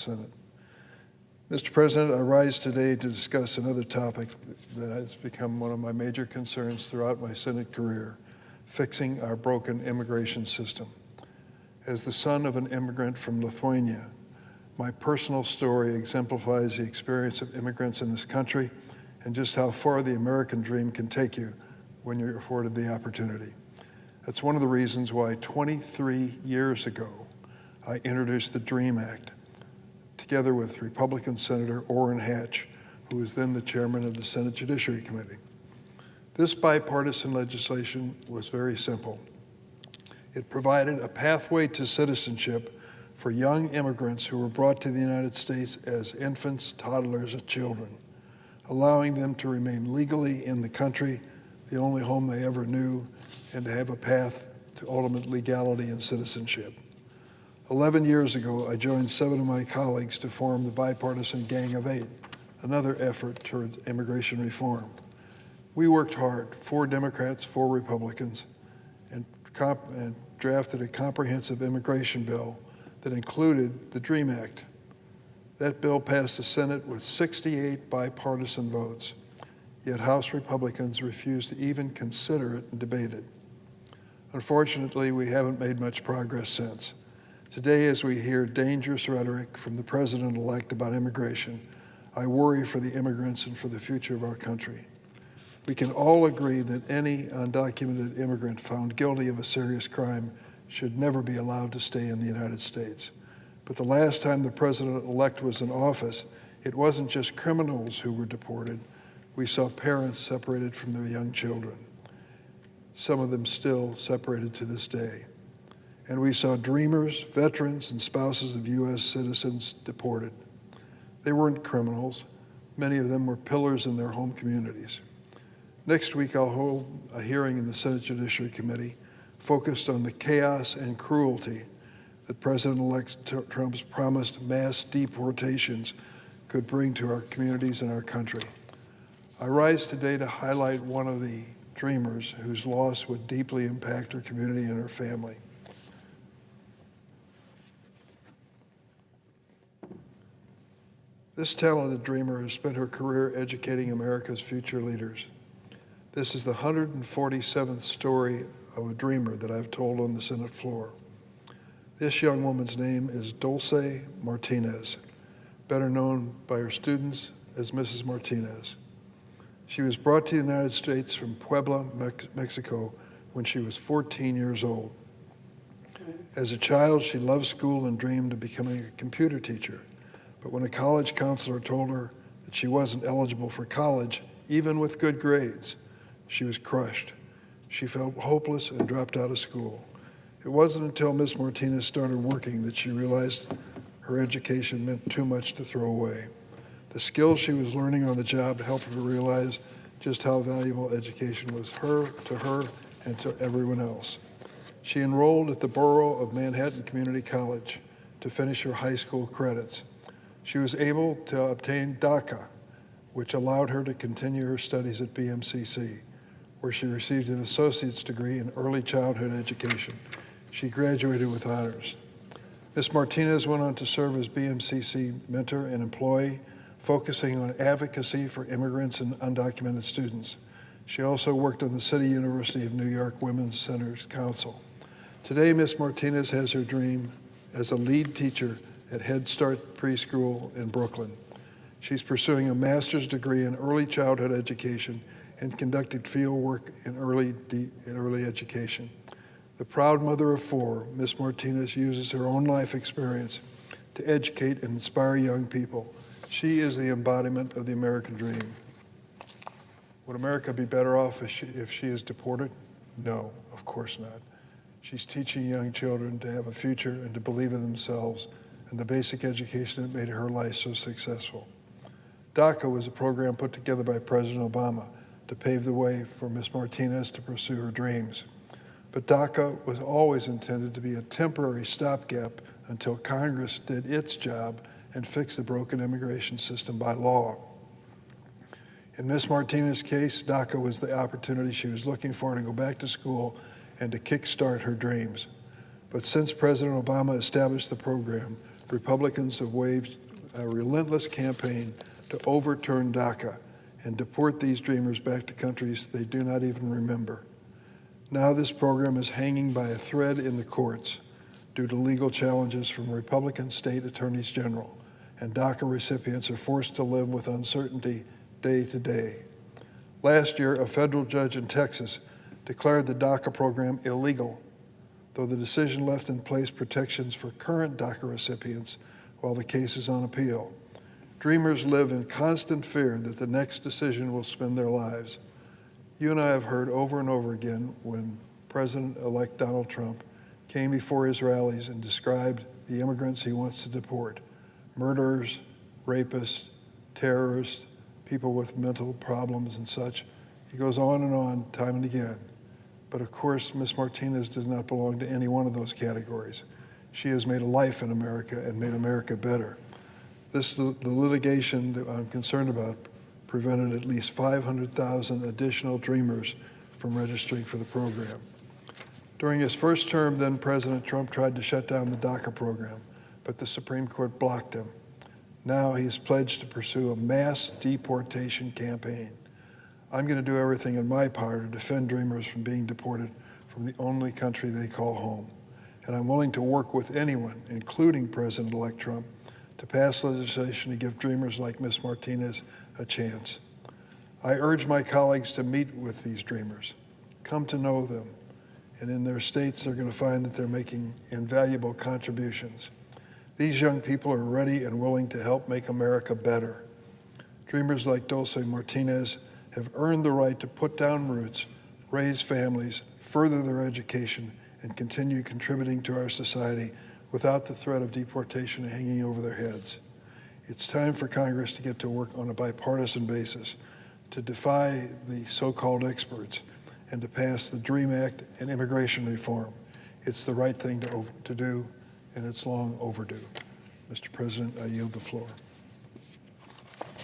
Senate. Mr. President, I rise today to discuss another topic that has become one of my major concerns throughout my Senate career, fixing our broken immigration system. As the son of an immigrant from Lithuania, my personal story exemplifies the experience of immigrants in this country and just how far the American dream can take you when you're afforded the opportunity. That's one of the reasons why 23 years ago, I introduced the DREAM Act, together with Republican Senator Orrin Hatch, who was then the chairman of the Senate Judiciary Committee. This bipartisan legislation was very simple. It provided a pathway to citizenship for young immigrants who were brought to the United States as infants, toddlers, and children, allowing them to remain legally in the country, the only home they ever knew, and to have a path to ultimate legality and citizenship. 11 years ago, I joined 7 of my colleagues to form the bipartisan Gang of 8, another effort toward immigration reform. We worked hard, 4 Democrats, 4 Republicans, and drafted a comprehensive immigration bill that included the DREAM Act. That bill passed the Senate with 68 bipartisan votes, yet House Republicans refused to even consider it and debate it. Unfortunately, we haven't made much progress since. Today, as we hear dangerous rhetoric from the president-elect about immigration, I worry for the immigrants and for the future of our country. We can all agree that any undocumented immigrant found guilty of a serious crime should never be allowed to stay in the United States. But the last time the president-elect was in office, it wasn't just criminals who were deported. We saw parents separated from their young children, some of them still separated to this day. And we saw dreamers, veterans, and spouses of U.S. citizens deported. They weren't criminals. Many of them were pillars in their home communities. Next week, I'll hold a hearing in the Senate Judiciary Committee focused on the chaos and cruelty that President-elect Trump's promised mass deportations could bring to our communities and our country. I rise today to highlight one of the dreamers whose loss would deeply impact her community and her family. This talented dreamer has spent her career educating America's future leaders. This is the 147th story of a dreamer that I've told on the Senate floor. This young woman's name is Dulce Martinez, better known by her students as Mrs. Martinez. She was brought to the United States from Puebla, Mexico, when she was 14 years old. As a child, she loved school and dreamed of becoming a computer teacher. But when a college counselor told her that she wasn't eligible for college, even with good grades, she was crushed. She felt hopeless and dropped out of school. It wasn't until Ms. Martinez started working that she realized her education meant too much to throw away. The skills she was learning on the job helped her realize just how valuable education was to her and to everyone else. She enrolled at the Borough of Manhattan Community College to finish her high school credits. She was able to obtain DACA, which allowed her to continue her studies at BMCC, where she received an associate's degree in early childhood education. She graduated with honors. Ms. Martinez went on to serve as BMCC mentor and employee, focusing on advocacy for immigrants and undocumented students. She also worked on the City University of New York Women's Center's Council. Today, Ms. Martinez has her dream as a lead teacher at Head Start Preschool in Brooklyn. She's pursuing a master's degree in early childhood education and conducted field work in early education. The proud mother of 4, Ms. Martinez uses her own life experience to educate and inspire young people. She is the embodiment of the American dream. Would America be better off if she is deported? No, of course not. She's teaching young children to have a future and to believe in themselves and the basic education that made her life so successful. DACA was a program put together by President Obama to pave the way for Ms. Martinez to pursue her dreams. But DACA was always intended to be a temporary stopgap until Congress did its job and fixed the broken immigration system by law. In Ms. Martinez's case, DACA was the opportunity she was looking for to go back to school and to kickstart her dreams. But since President Obama established the program, Republicans have waged a relentless campaign to overturn DACA and deport these dreamers back to countries they do not even remember. Now this program is hanging by a thread in the courts due to legal challenges from Republican state attorneys general, and DACA recipients are forced to live with uncertainty day to day. Last year, a federal judge in Texas declared the DACA program illegal, though the decision left in place protections for current DACA recipients while the case is on appeal. Dreamers live in constant fear that the next decision will spend their lives. You and I have heard over and over again when President-elect Donald Trump came before his rallies and described the immigrants he wants to deport: murderers, rapists, terrorists, people with mental problems and such. He goes on, time and again. But of course, Ms. Martinez does not belong to any one of those categories. She has made a life in America and made America better. The litigation that I'm concerned about prevented at least 500,000 additional dreamers from registering for the program. During his first term, then President Trump tried to shut down the DACA program, but the Supreme Court blocked him. Now he's pledged to pursue a mass deportation campaign. I'm going to do everything in my power to defend dreamers from being deported from the only country they call home. And I'm willing to work with anyone, including President-elect Trump, to pass legislation to give dreamers like Ms. Martinez a chance. I urge my colleagues to meet with these dreamers, come to know them, and in their states they're going to find that they're making invaluable contributions. These young people are ready and willing to help make America better. Dreamers like Dulce Martinez have earned the right to put down roots, raise families, further their education, and continue contributing to our society without the threat of deportation hanging over their heads. It's time for Congress to get to work on a bipartisan basis, to defy the so-called experts, and to pass the DREAM Act and immigration reform. It's the right thing to do, and it's long overdue. Mr. President, I yield the floor.